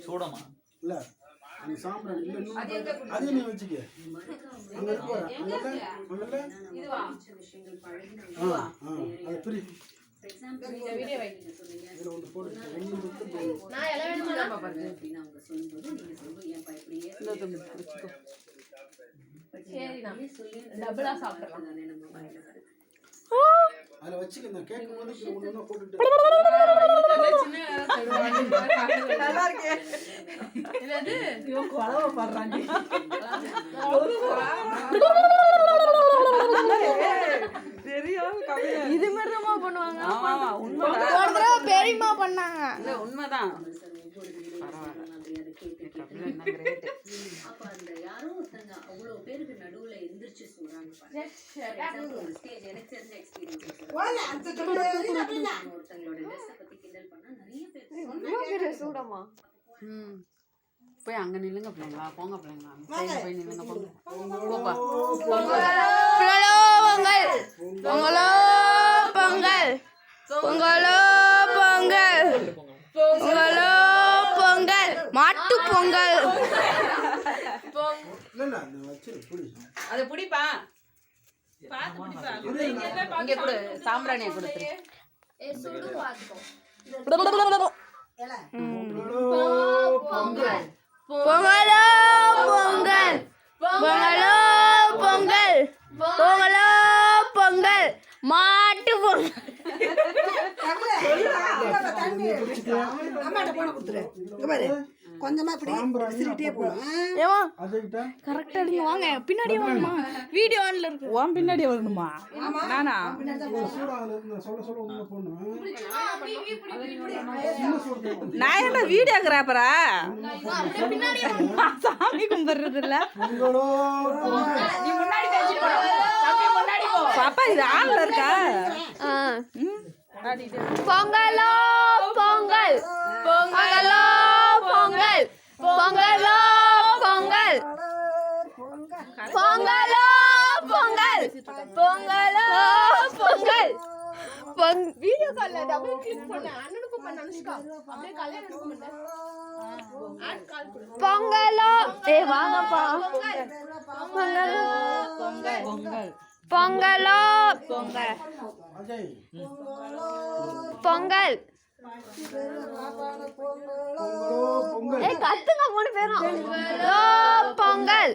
சூடமா இல்ல நீ சாம்பிராணி இல்ல இன்னும் அதே நீ வச்சுக்க அங்க இருக்கு பாரு அங்கல இதுவா அது பிரி வீடியோ வை இதுல ஒன்னு போடு ரெண்டு மட்டும் நான் எல்லாம் வேணுமா பாருங்க அப்படினா அவங்க சொல்லும்போது நீங்க சொல்லுங்க ஏன் இப்படியே வச்சுக்கோ சரி நான் டபுளா சாப்பிடலாம் நானே நம்ம வாயில வருது அத வச்சுக்க நான் கேக்கும்போது ஒண்ணு போட்டுட்டு நல்லா இருக்கே என்னது இவ கொலவ பண்றாங்க தெரியும் கவிதை இது மட்டுமா பண்ணுவாங்க ஆமா உண்மை ஒரு தடவை பெரியமா பண்ணாங்க இல்ல உண்மைதான் அப்ப அந்த யாரோ ஒருத்தங்க அவ்வளவு பேருக்கு நடுவுல எந்திரிச்சு சொல்றாங்க பாருங்க ஒரு ஸ்டேஜ் எனக்கு தெரிஞ்ச எக்ஸ்பீரியன்ஸ் ஒருத்தங்களோட ட்ரெஸ் பத்தி கிண்டல் பண்ணா நிறைய பேர் சூடமா போய் அங்க நில்லுங்க பிள்ளைங்களா போங்க பிள்ளைங்களா போய் நில்லுங்க போப்பா பொங்கலோ பொங்கல் பொங்கலோ பொங்கல் பொங்கலோ பொங்கல் மாட்டு பொங்கல் அத புடிப்பா பாத்து புடிப்பா இங்க கொடு சாம்பிராணியை கொடுத்து சுடு வாத்துக்கோ பொங்கல் பொங்கலோ பொங்கல் பொங்கலோ பொங்கல் பொங்கலோ பொங்கல் மாட்டு பொங்கல் அம்மாட்ட போன குடுத்துரு இங்க பாரு கொஞ்சமா இப்படி சிரிட்டே போணும் ஏமா கரெக்ட்டா நீங்க வாங்க பின்னாடி வாங்கம்மா வீடியோ ஆன்ல இருக்கு வாம் பின்னாடி வரணுமா நானா சொல்ல உள்ள போணும் நான் என்ன வீடியோகிராஃபரா பின்னாடி சாமி கும்பிடுறது இல்ல நீ முன்னாடி பேசி போ சாமி முன்னாடி போ பாப்பா இது ஆன்ல இருக்கா பொங்கலோ பொங்கல் பொங்கலோ பொங்கல் பொங்கலோ பொங்கல் பொங்கலோ பொங்கல் பொங்கலோ பொங்கல் வீடியோ கால்ல டபுள் கிளிக் பண்ண அண்ணனுக்கு பண்ண அனுஷ்கா அப்படியே கல்யாணம் பண்ணு ஆட் கால் கொடு பொங்கலோ ஏய் வாங்கப்பா பொங்கலோ பொங்கல் பொங்கல் பொங்கலோ பொங்கல் பொங்கல் ஏய் கத்துங்க மூணு பேரும் பொங்கல்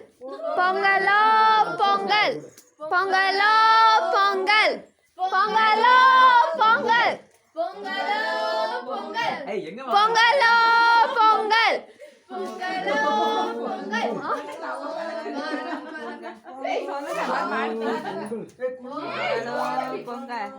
பொங்கலோ பொங்கல் பொங்கலோ பொங்கல் பொங்கலோ பொங்கல் பொங்கலோ பொங்கல் பொங்கலோ பொங்கல் பொங்கலோ பொங்கல் பொங்கல்